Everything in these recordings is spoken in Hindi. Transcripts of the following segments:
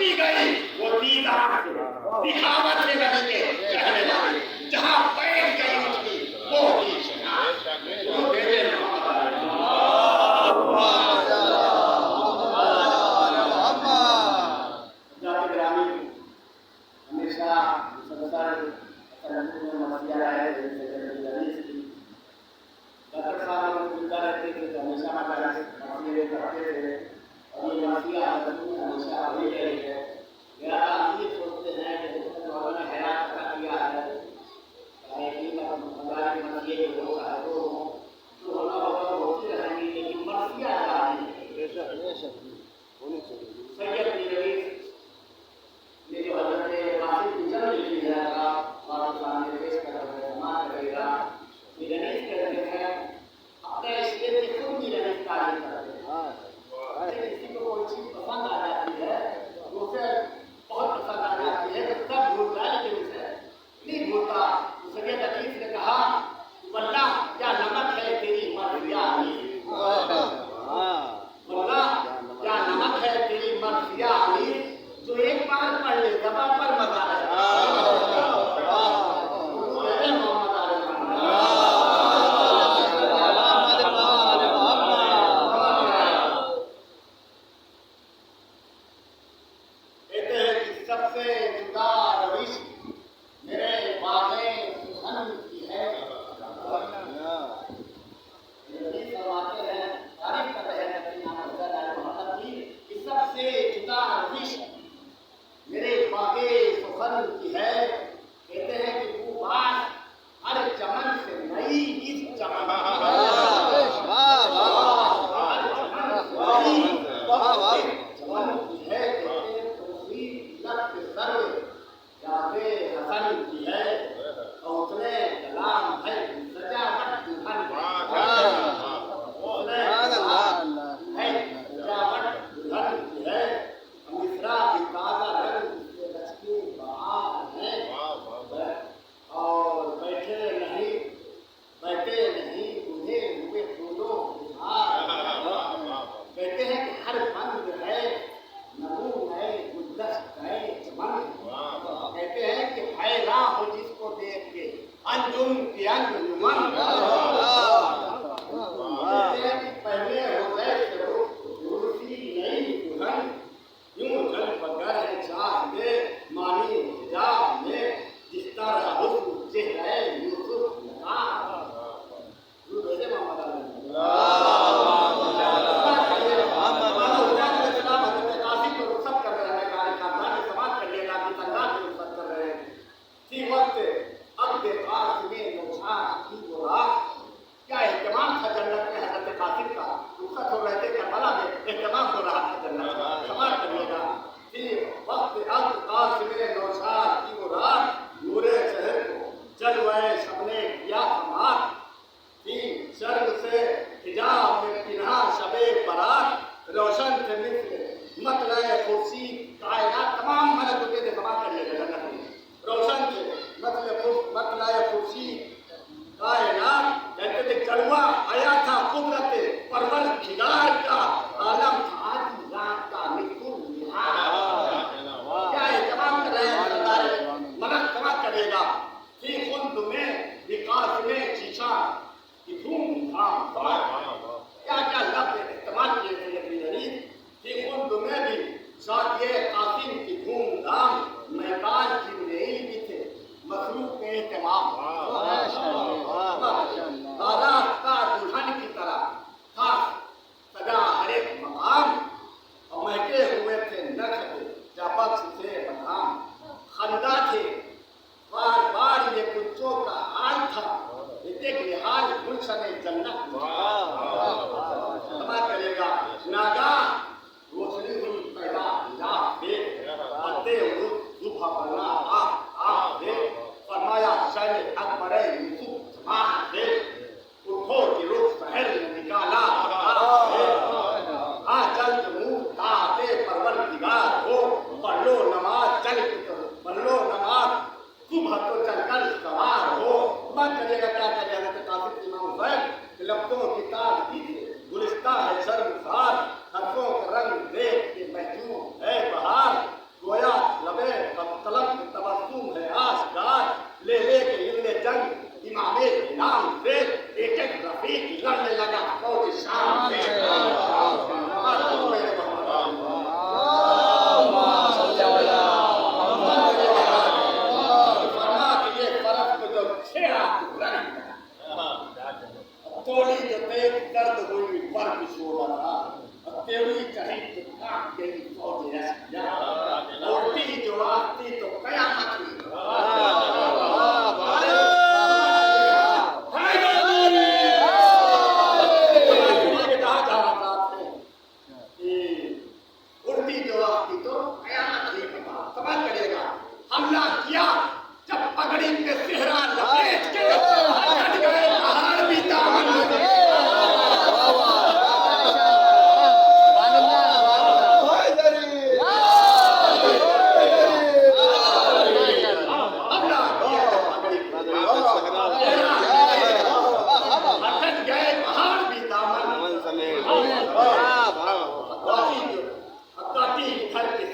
दी गई वो दीदा दिखावत में बदल के कहने वाली जहां बैठ गई उसकी वो दीदा वो दे दे हमेशा संसार मसीहा है डॉक्टर साहब चिंता रहते थे तो हमेशा करते थे और ये मसीहा हमेशा अभी है मेरा ये सोचते हैं कि भगवान ने हैरान कर दिया है चाहे कि मसीहा के लोग आए तो होना होगा होते रहेंगे लेकिन मसीहा चाहिए सैयद नबी ये जो हजरत वासिफ जन्म लिखी है और सामने पेश कर रहे हैं मान करेगा ये गणेश कहते हैं अपने इसके लिए खुद भी गणेश कार्य करते हैं किसी को कोई चीज पसंद आ जाती है तो उसे बहुत पसंद आ जाती है तो सब भूलता है लेकिन उसे नहीं भूलता उसे हदीस ने कहा वल्लाह क्या नमक है तेरी मर्जिया वल्लाह क्या नमक है तेरी मर्जिया जो एक बार पढ़ ले दबा पर मजा है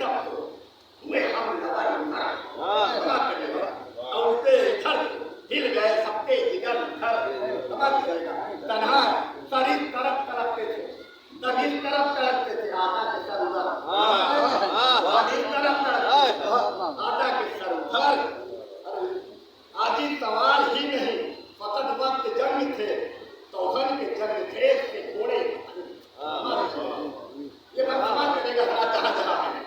सब तो हुए हम लगा करेगा और उसे इधर हिल गए सबके जिगर घर समझ जाएगा तन्हा सर इस तरफ तड़पते थे तब इस तरफ तड़पते थे आधा के सर उधर इस तरफ तड़पते आधा के सर उधर आदि सवाल ही नहीं फकत वक्त जन्म थे तौहन के जन्म थे से घोड़े ये बात समझ करेगा जहाँ जहाँ है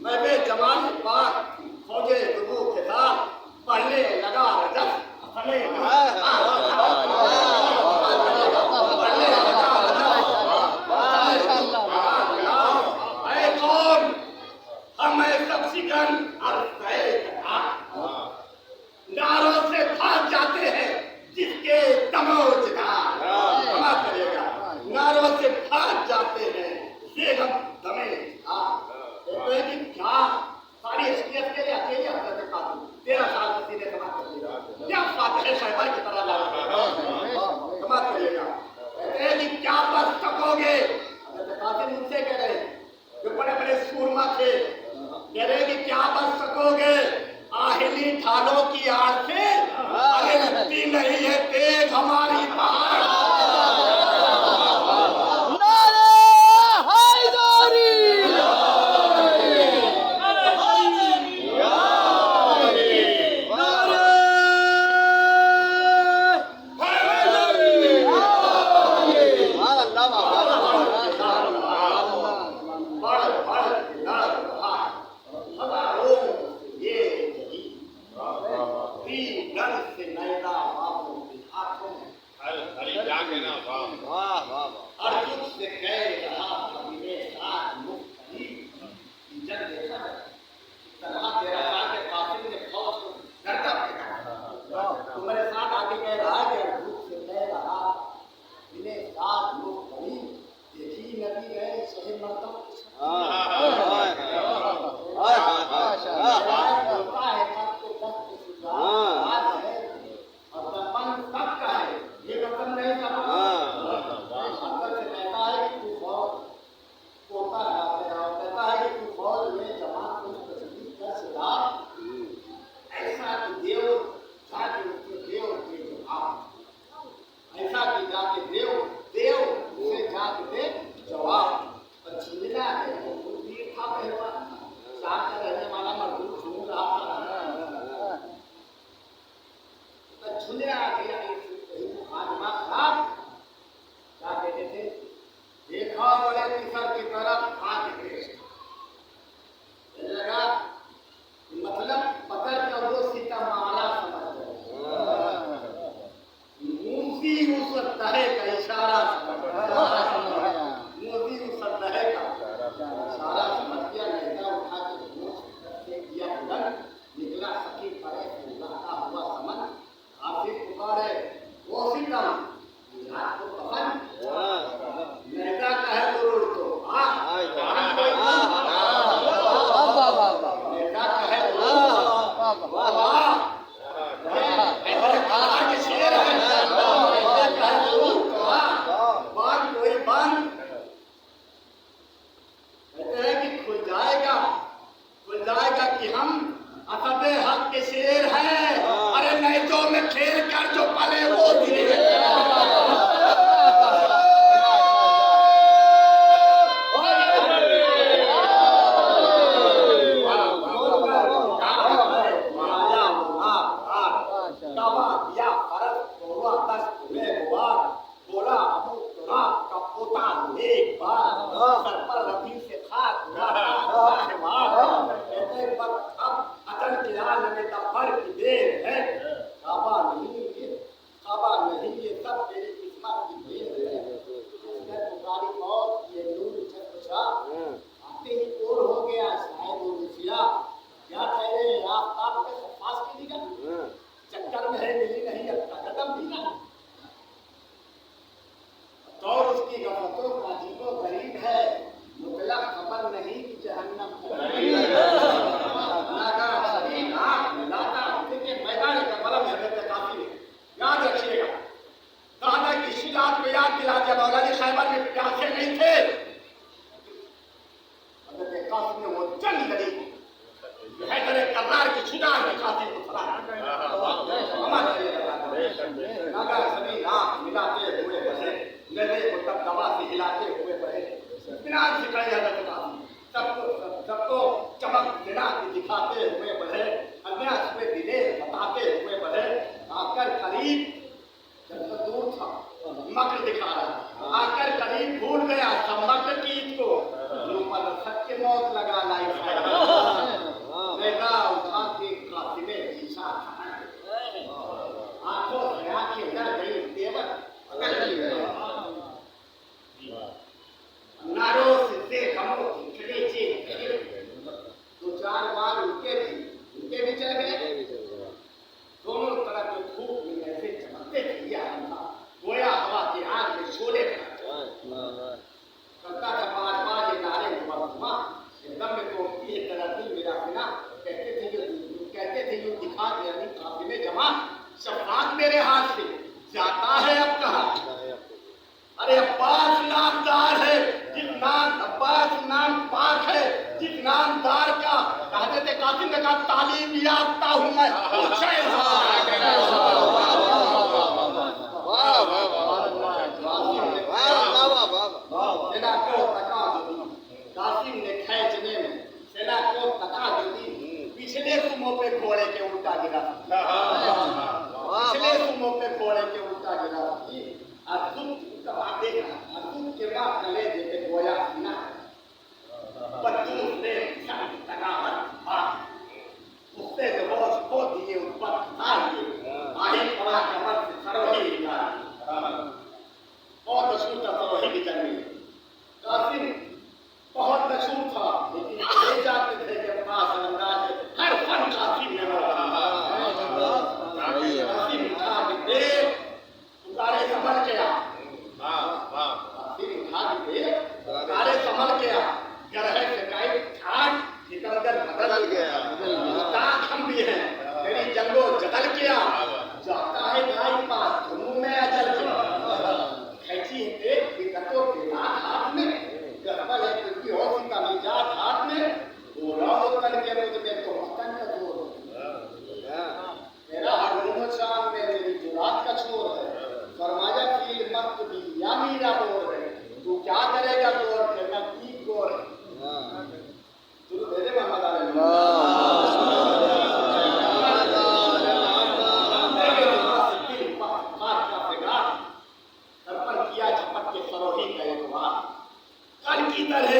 मैं बे जवान पाक फौजे गुरु के साथ पहले लगा रजस पहले हमें सब सिकन नारों से भाग जाते हैं जिसके तमोजदार करेगा नारों से भाग जाते हैं ये हम दमे क्या सारी एसटीएफ के लिए अकेले अपने से काटू 13 साल किसी ने समाज कर दिया क्या बात है शहबाज की तरह समाज करिएगा कहते क्या बच सकोगे काफी मुझसे कह रहे जो बड़े बड़े सूरमा थे कह रहे कि क्या बच सकोगे आहिली ढालों की आड़ से अरे लगती नहीं है तेज हमारी पहाड़ कासिम ने वो जंग लड़ी है तेरे करनार की छुड़ा के कासिम को फला नगर सभी आंख मिलाते हुए बसे गले को तब दवा से हिलाते हुए बहे बिना सिखाए जाता सबको चमक दिला दिखाते हुए बढ़े अन्य में दिलेर बताते हुए बढ़े आकर करीब जब तो दूर था मकर दिखा रहा आकर करीब भूल गया समग्र कीट को पर सत्य मौत लगा लाई देखा उठा के काफिले शीशा आंखों से आंखें डर गई देवर नारो से हमको खड़े चे दो चार बार उनके भी चल गए दोनों तरफ जो धूप में ऐसे चमकते थे गोया हवा के आग में छोले करता था पाँच नारे एकदम में तो एक तरह दिल मेरा बिना कहते थे जो दिखा दिया नहीं काफिले जमा शफात मेरे हाथ से जाता है अब कहा अरे अब्बास नामदार है जितना अब्बास नाम पाक है जिस नामदार का कहते थे कासिम ने कहा तालीम याफ्ता हूं मैं सेना को तका कासिम ने खींचने में सेना को तका दी पिछले सुमों पे घोड़े के उल्टा गिरा पिछले सुमों पे घोड़े के उल्टा गिरा के बाद गले देते गोया ना बच्चों से उससे रोज को दिए ऊपर आगे पड़ा कमर से सरोही बहुत अछूता सरोही की जमीन कासिम बहुत अछूत था लेकिन ले जाते थे के पास अंदाज हर फन कासिम ने कासिम था दे पुकारे समझ गया सारे संभल गया गरह से ठाट सिकंदर बदल गया हम भी हैं तेरी जंगो जदल गया जाता है गाय पास मुंह में अजल खैची एक विकटों के हाथ में गरबल है क्योंकि होशी का मिजाज हाथ में बोला हो कल के रोज में तो मस्तन का जोर मेरा हरदम शाम में मेरी जुरात का छोर है फरमाया फील मस्त भी या मीरा बोल है तू क्या करेगा गोर के मैं ठीक गोर तू दे दे मोहम्मद किया झपट के सरोही का एक बार कल की तरह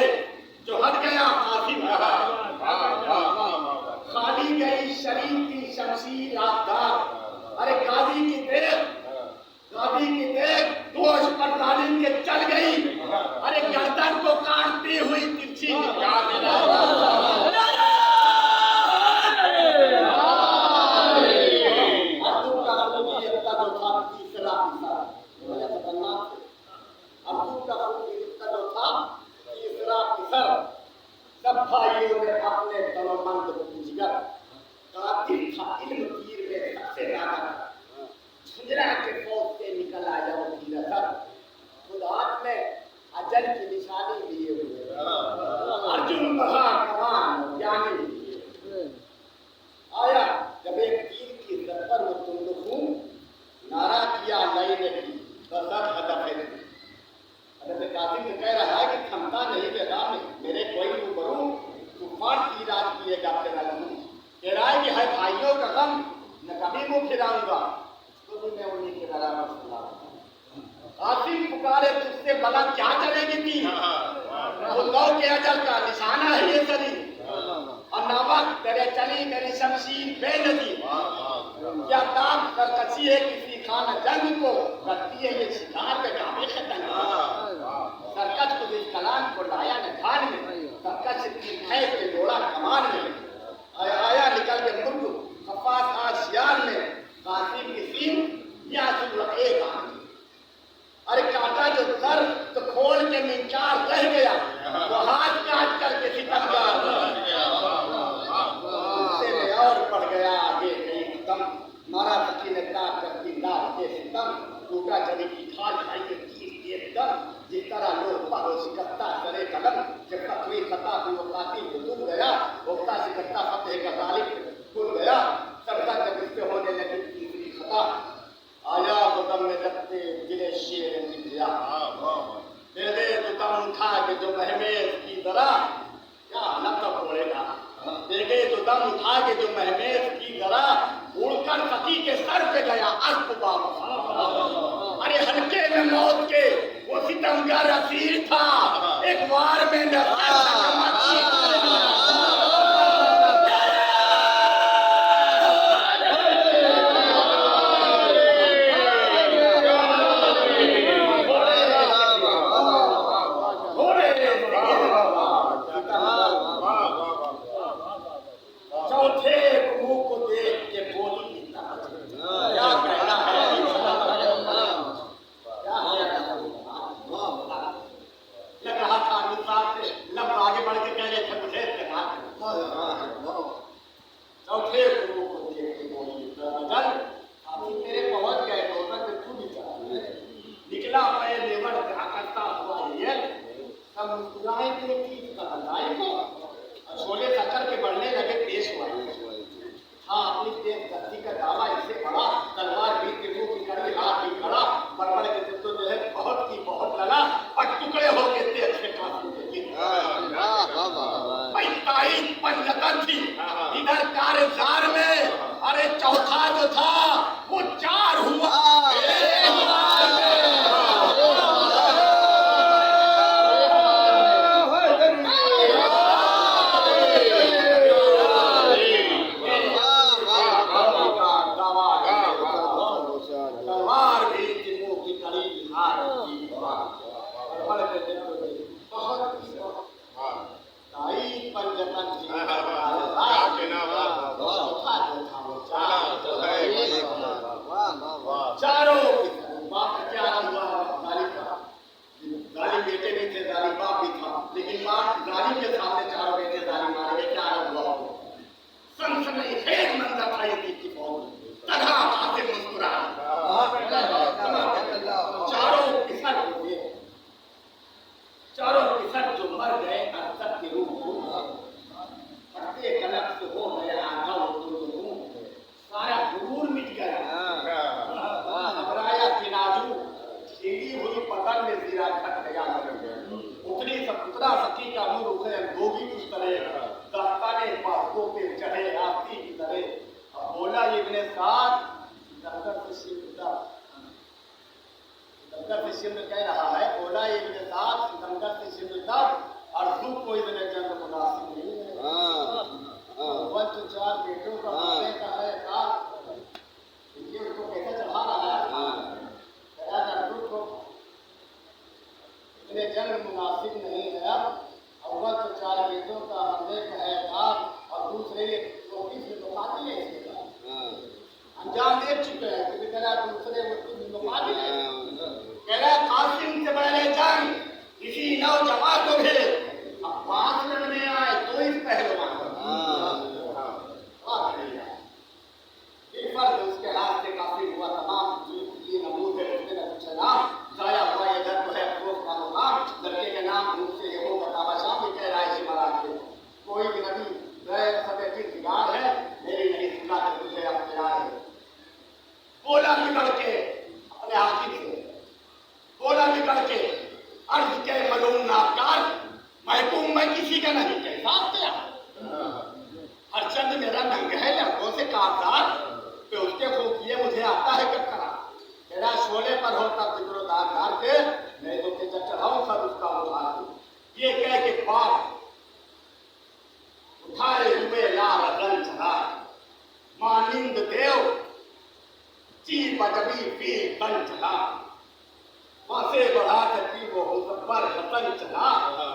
जो हट गया कासिम खाली गई शरीफ की शमशीर आबदार अरे गाजी की देख दोष पर तालीम के चल गई अरे गर्दन को काटती हुई तिरछी सब भाइयों ने अपने तनोमंद पूछकर कातिल था इल्म तीर में सबसे ज्यादा झुंझुना के फौज से निकल आया वो कीलत खुदा में अजल की निशानी लिए हुए अर्जुन बढ़ा कमान ज्ञानी आया जब एक तीर की जबर में तुम दुखूं नारा किया लई ने की तो सब हदफ है अरे कासिम तो कह रहा है कि क्षमता नहीं के राम मेरे कोई तू करूं तूफान की रात किएगा तेरा लहू कह रहा है कि है भाइयों का गम न कभी मुंह खिलाऊंगा तो भी मैं उन्हीं के बराबर सुनाऊंगा कासिम पुकारे तुझसे भला क्या चलेगी थी वो गौ के अजल का निशाना है ये शरीर और नमक तेरे चली मेरी शमशीर बेनदी क्या दाम सरकशी है किसी खाना जंग को करती है ये शिकार पे काफी खतरनाक सरकस को इस कलाम को लाया न धान में सरकस है के लोड़ा कमान में आया निकल के मुर्दू कपास आशियार में कासिम की सीन या एक अरे काटा जो सर तो खोल के मिंचार रह गया वो हाथ काट करके सितमगार और बढ़ गया आगे कहीं दम मारा सची ने ताक करती लाल के सितम टूटा चली की खाल खाई के एकदम जिस तरह लोग परोसी करता करे कलम जब तक हुई खता हुई मुलाकाती हुजूम गया, उगता सिकटता फतेह का गालिब खुल गया, सरदा जब इससे होने लगी तीसरी खता, आया गुदम में लगते दिले शेर निकला, दे दे दुकान उठा के जो महमेज की दरा, क्या हालत का पड़ेगा, दे दे तो दम उठा के जो महमेज की दरा, उड़कर सती के सर पे गया अस्त बाबा। अरे हल्के में मौत के वो सितमगर असीर था, एक बार में इधर कारजार में, अरे चौथा जो था वो चार हुआ। तलवार भी जिन्हों की कड़ी हार की चारों बाप का क्या नाम हुआ, गाली का, गाली बेटे भी थे, गाली बाप भी था, लेकिन बाप गाली के सामने चारों बेटे गाली मारे, क्या नाम हुआ, सनसनीखेज मंजर था ये की फौज, तरह खाते मुस्कुरा, चारों किसक जो मर गए अरसत के रूप पट्टे कलक से हो गए आधा सारा गुरूर मिट गया, घबराया किनाजू सीढ़ी हुई पतन में जीरा खट गया, उतनी उतरा सती का मुंह उसे गोगी की तरह दस्ताने बाहों पे चढ़े आती की तरह। अब बोला इब्ने साद सितमगर से सिंध कह रहा है, बोला इब्ने साद सितमगर से सिंध तब और तू कोई इतने जंग मुनासिब नहीं है, वह तो चार बेटों का होने का है का ये उसको कैसे चढ़ा रहा है, इतने जंग मुनासिब नहीं है, अव्वल तो चार बेटों का हमने का है का और दूसरे छोटी से मुखाती है, अंजाम दे चुके हैं, क्योंकि कह दूसरे मुखाती है, कह रहा कासिम से पहले जंग किसी नौजवान को भी अब 5 लड़ने आए तो इस पहलवान उसके हाथ से काफी हुआ, तमाम ये नमूद है, उसके ना कुछ नाम जाया हुआ ये घर तो है अफरोज का नाम, लड़के के नाम रूप से ये हो बतावा शाम भी कह रहा है इसी महाराज के, कोई भी नबी गैर सदैव बिगाड़ है, मेरी नहीं सुना तो तुझे अब प्यार है। बोला निकल के अपने हाथी से, बोला निकल के अर्ज के मलूम नाकार महकूम मैं किसी का नहीं कहता क्या, हरचंद मेरा नंग है लड़कों से कामदार, तो उसके खूफिए मुझे आता है कब करा, तेरा शोले पर हो तब जिक्रो दार के मैं तो के चढ़ाऊं सब उसका उधार दूं, ये कह के बाप उठाए हुए लाल रंग चढ़ा, मानिंद देव ची बजबी पीर तन चढ़ा, मासे बढ़ा करती वो मुसब्बर हसन चला,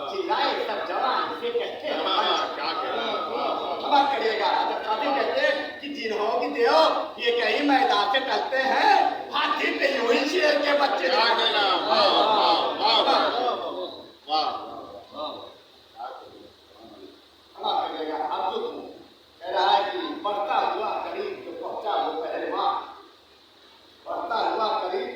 चिल्लाए सब जवान इसे कहते हैं क्या क्षमा करेगा, जब शादी कहते कि जिन्हों की देव ये कहीं मैदान से टलते हैं, हाथी पे यूं ही शेर के बच्चे क्षमा करेगा। अब तो कह रहा है कि बढ़ता हुआ करीब जो पहुंचा वो पहलवान, बढ़ता हुआ करीब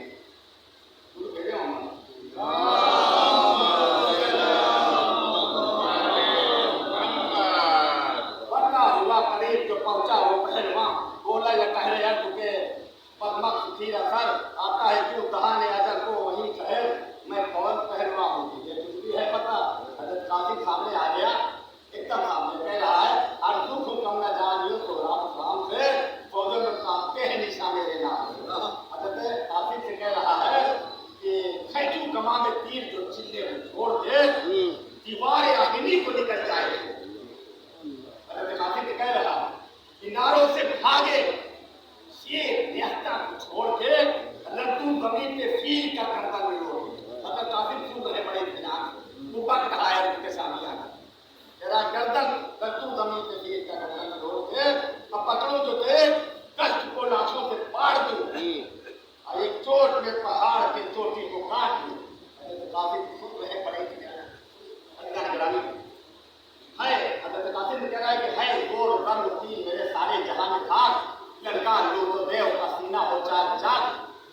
कासिम कह रहा है कि है गोर रंग की मेरे सारे जहां में खाक लड़का लो तो देव का सीना हो चार चाक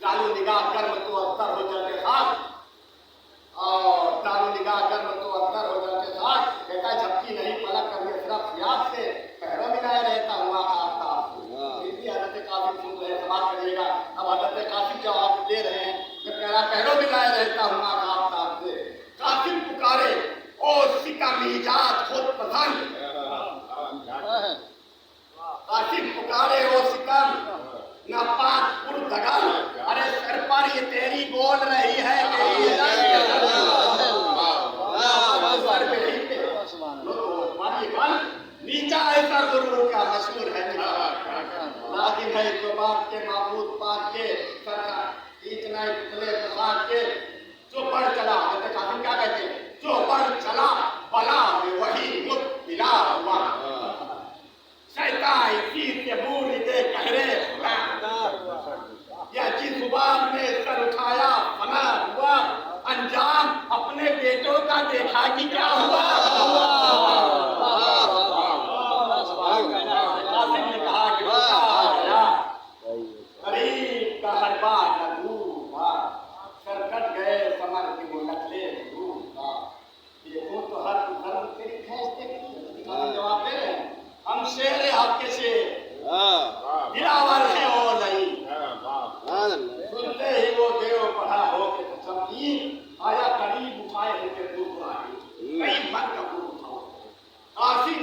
डालू निगाह कर्म तो अत्तर हो जाते खाक और डालू निगाह कर्म तो अत्तर हो जाते खाक कहता झपकी नहीं पलक कर सिर्फ याद से पैरों मिलाए रहता हुआ आफ्ताब से हजरत कासिम सुन रहे समाज करिएगा अब हजरत कासिम जवाब दे रहे हैं जब कह रहा पैरों मिलाए रहता हुआ आफ्ताब से कासिम पुकारे ओ सिकम इजाद खुद पसंद कासिम पुकारे ओ सिकम नापाक पुरदगल अरे सर पर ये तेरी बोल रही है नीचा ऐसा गुरु का मशहूर है लाकिन है जो बाप के मामूद पाक के सरकार इतना पुतले प्रसाद के जो बढ़ चला कासिम क्या कहते हैं जो बढ़ चला बला में वही मुत मिला हुआ शैतान इसी से बूढ़ी दे कहरे या जिस जुबान ने सर उठाया फना हुआ अंजाम अपने बेटों का देखा कि क्या हुआ कासिम ने कहा कि गरीब का हर बार न दूंगा सर कट गए समर की वो नकले दूंगा ये तो हर धर्म के जवाब दे रहे हैं हम शेर आपके से गिरावर है और नहीं सुनते ही वो देव पढ़ा हो के समझी आया करीब उठाए होके दूर आई कई मन का दूर उठाओ कासिम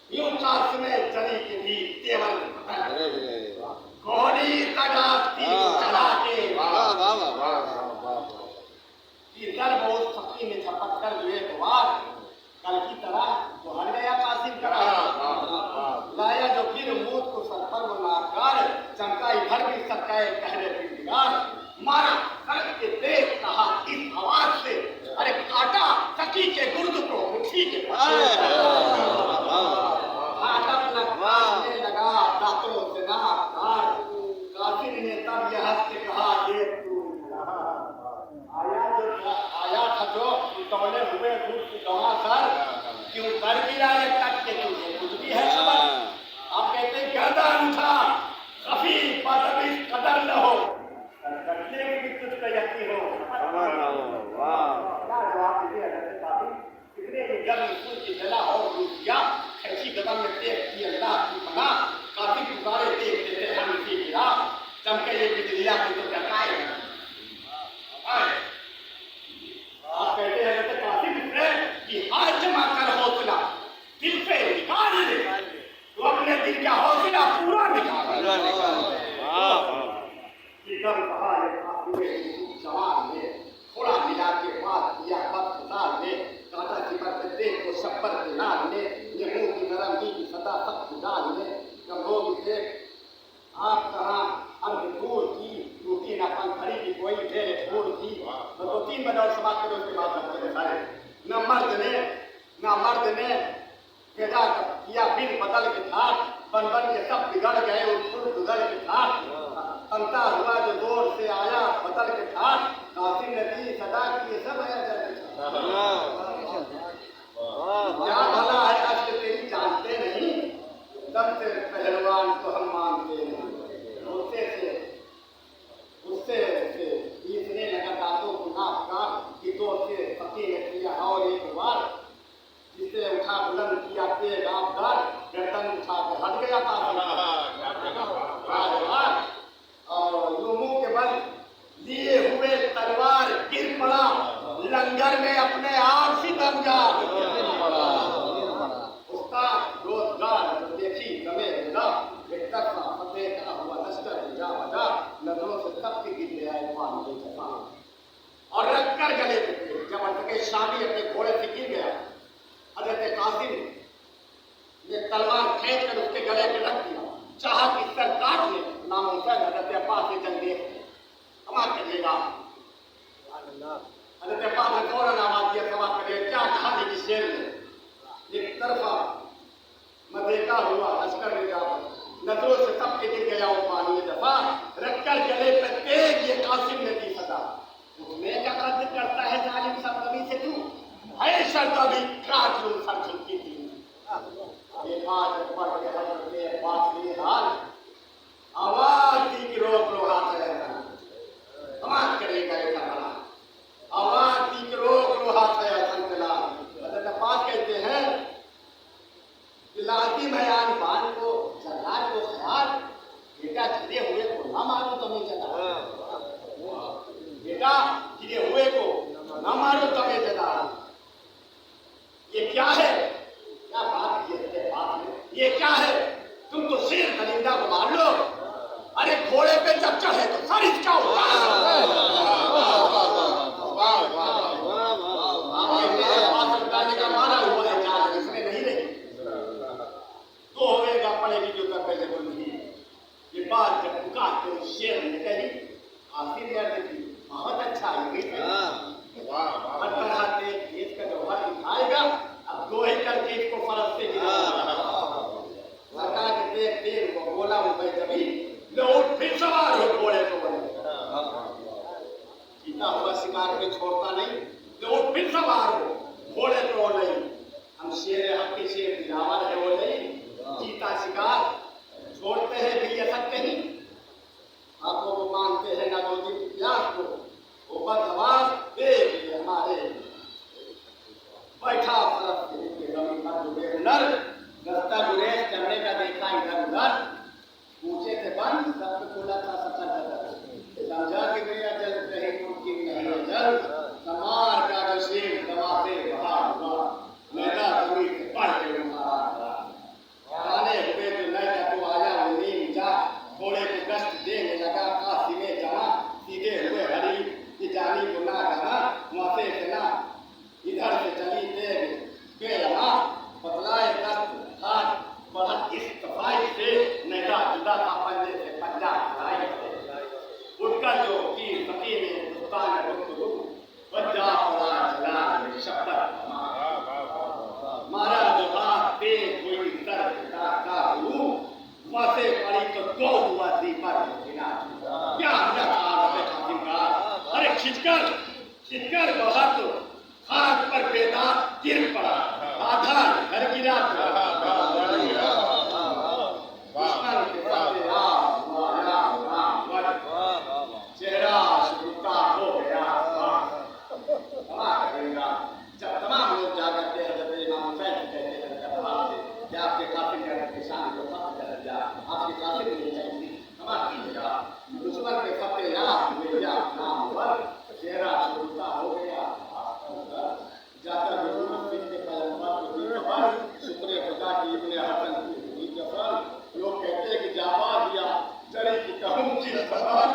यूं कास में चली के भी तेवर कोहनी तगाती चला के इधर बहुत फकी में झपक कर हुए बार कल की तरह तो हट गया कासिम करा लाया जो फिर मूत को सर पर बनाकर चमका इधर भी सकाए कहरे बिगाड़ मारा सड़क के देख कहा इस आवाज से अरे काटा सकी के गुर्द को मुट्ठी के लगा दांतों से ना कासिम ने तब यह हंस के कहा ये तू आया था जो तौले हुए दूध की दवा सर क्यों कर गिरा ये कट के तुझे कुछ भी है खबर आप कहते हैं गर्दन उठा कभी बदतमीज कदर न हो कटने में भी तुझ पे यकीन हो क्या जवाब दिए हजरत कासिम कितने की गर्म सूर की जला और किया खैची गदम में देख की अल्लाह की बना कासिम पुकारे देख देते हम इसी की रात चमके ये बिजलियां की तो टकाए आप कहते हैं हजरत कासिम से कि हाथ जमा कर हौसला दिल पे निकाल दे तो अपने दिल का हौसला पूरा निकाल इधर कहा ये कासिम जवान ने थोड़ा मिला के बाद किया बददार ने काटा चिपर पे देख को शब्बर के नाल ने ये मुंह की नरम दी की सदा सब डाल ने कमरों की देख आप कहाँ अंत दूर की टूटी ना पंखड़ी की कोई ढेर फूल की तो 3 बजे और समाज करो उसके बाद बच्चे सारे न मर्द ने बेजा किया बिन बदल के था बन बन के सब बिगड़ गए उस गुजर के था अंता हुआ जो दौर से आया बदल के था कासिम ने दी सदा की सब क्या भला है आज तेरी जानते नहीं सबसे पहलवान को हम मानते नहीं उससे इसने लगा दांतों को नाप काट गीतों से पति ने किया और एक बार जिसे उठा बुलंद किया तेज आपदार गर्दन उठा के हट गया और मुंह के बल लिए हुए तलवार गिर पड़ा लंगर में अपने आप ही दम जा उसका रोजगार देखी गमे एक तरफा फतेह का हुआ लश्कर जा बजा नजरों से तब के गिर गया और रख कर गले जब अटके शामी अपने घोड़े से गिर गया हजरत कासिम ने तलवार खींच कर उसके गले में रख दिया चाहा कि सर काट ले नामुमकिन हजरत अब्बास से जंग देख कमा करिएगा हजरत अब्बास ने फौरन आवाज दिया कमा करिए क्या कहा कि शेर ने एक तरफा मदेका हुआ लश्कर में जा नजरों से सबके गिर गया वो पानी दफा रखकर गले पे तेज ये कासिम ने दी सदा उसमें क्या कद करता है जालिम सब कभी से तू है सर कभी काट लूं सर झुकी थी हाथ पढ़ के हजरत पास ये हाल आवाज दी कि रोक लो हाथ रहना समाज करेगा ऐसा भला आवाज दी कि रोक लो हाथ है अलहमदुलिल्लाह हजरत पास कहते हैं कि लाती बयान बान को जल्लाद को ख्याल बेटा गिरे हुए को ना मारो तो नहीं चला बेटा गिरे हुए को ना मारो तो नहीं चला ये क्या है क्या बात ये बात है ये क्या है तुम तो शेर दरिंदा को मार लो अरे घोड़े पे जब चढ़े तो सर इसका मारा हुआ है जान इसमें नहीं रही तो होएगा पड़ेगी जो कर पहले बोली ये बात जब पुकार तो शेर ने कही आखिर यार देखी बहुत अच्छा है हर तरह से देश का जौहर दिखाएगा अब दो ही करके इसको फर्क से सरकार के देख देख वो बोला वो भाई जभी लोग फिर सवार हो घोड़े को बने जीता हुआ शिकार में छोड़ता नहीं लोग फिर सवार हो घोड़े को नहीं हम शेर हक के शेर दिलावर है वो नहीं जीता शिकार छोड़ते हैं भी ये सकते नहीं आपको वो मानते हैं ना मोदी प्यास को वो बदहवास देख लिए हमारे बैठा फरक के जमीन पर जुड़े हुनर रास्ता गुरेज करने का देखा इधर उधर पूछे थे बंद सब खुला था सफर समझा कि गया जल कहीं मुमकिन नहीं है जल समार का नसीब दवा से बाहर हुआ मैदा दूरी से पढ़ के मारा आने हुए जो नए तो आया वो नीम जा घोड़े को कष्ट देने लगा काशी में जमा सीधे हुए हरी की जानी को ना कहा वहां से इतना इधर से चली देव बेलमा बदलाए कष्ट हाथ बढ़ा इस सफाई से नैरा जुदा था पंजे से पंजा खलाई उठकर जो की सती ने हिंदुस्तान में रुक पंजा पड़ा चला शपथ मारा जो हाथ तेज हुई सर का वहां से पड़ी तो दो हुआ दीपर क्या अरे खिंचकर बहुत हाथ पर बेदाग गिर पड़ा आधा घर गिरा चेहरा शुरुता हो गया जब तमाम लोग जा करते हैं जब इमाम हुसैन कहते हैं कि आपके काफिर के शान को खत्म कर दिया आपके काफिर नहीं चाहिए हमारी कीजिएगा दुश्मन के फतेह याद हुए या नाम पर चेहरा शुरुता हो गया जाकर के पैगंबर को दी खबर शुक्र खुदा की इब्ने हसन की खबर लोग कहते हैं कि जावा दिया जरी की कहूं की खबर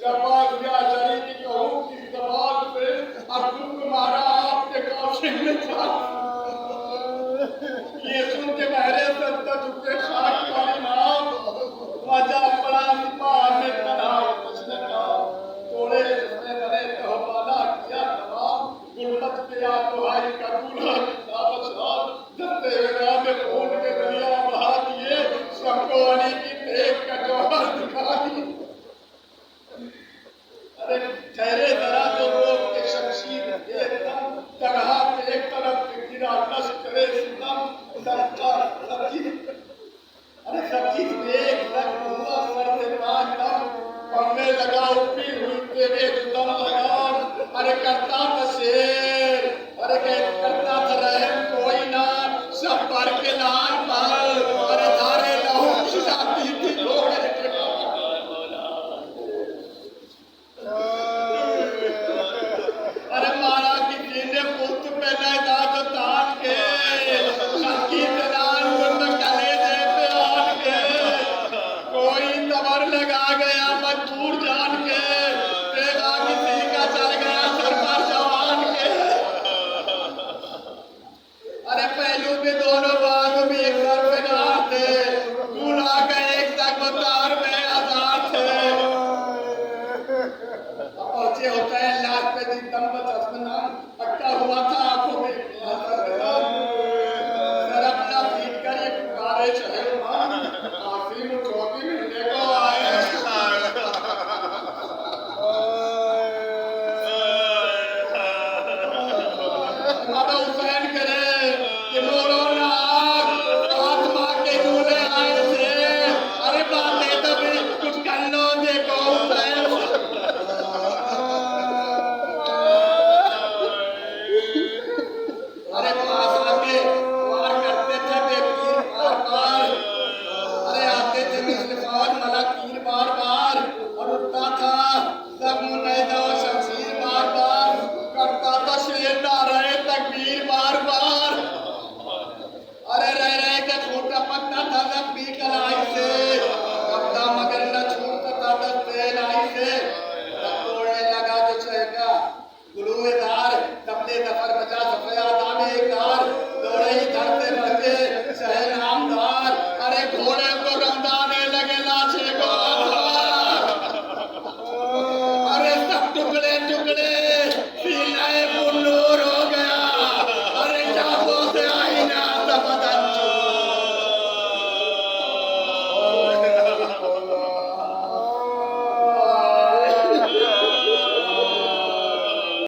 जवाब दिया जरी की कहूं की जवाब से अब तुम मारा आपके काफिर में था ये सुन के बहरे से झुके खाक वाली नाम वजह पड़ा सिपाह में तनाव कुछ न कहा तोड़े जिसने बने कहो वाला किया तमाम गुलबत पे आ तो हाई का दूल्हा बचाओ जते राह में खून के दरिया बहा दिए सबको अनी की देख का जौहर दिखा दी अरे ठहरे जरा तो लोग के शमशीर एकदम तरह पे एक तरफ गिरा लश्करे सितम सरकार सब्जी अरे सब्जी देख लग हुआ सर से पांच दम पढ़ने लगा उपी हुई तेरे दम लगा अरे करता था शेर अरे करता था रहम कोई ना सब पर के लाल पर अरे धारे लहू की जाती थी लोग अरे मारा की जीने पुत पे लगा जो तान के सबकी दलान गुंड कलेजे पे आन के कोई तबर लगा गया मजबूर जान के तेरा किसी का चल गया सर पर जवान के अरे पहलू भी दोनों बाजू भी एक सर पे गार थे दूल्हा का एक तक मतार में आजाद थे पहुंचे होता है लाश पे दिन दम पर चश्मा अटका हुआ था आंखों में सर अपना पीट कर ये पुकारे चले आखिरी में चौथी महीने को आए अब हुसैन करे बोलो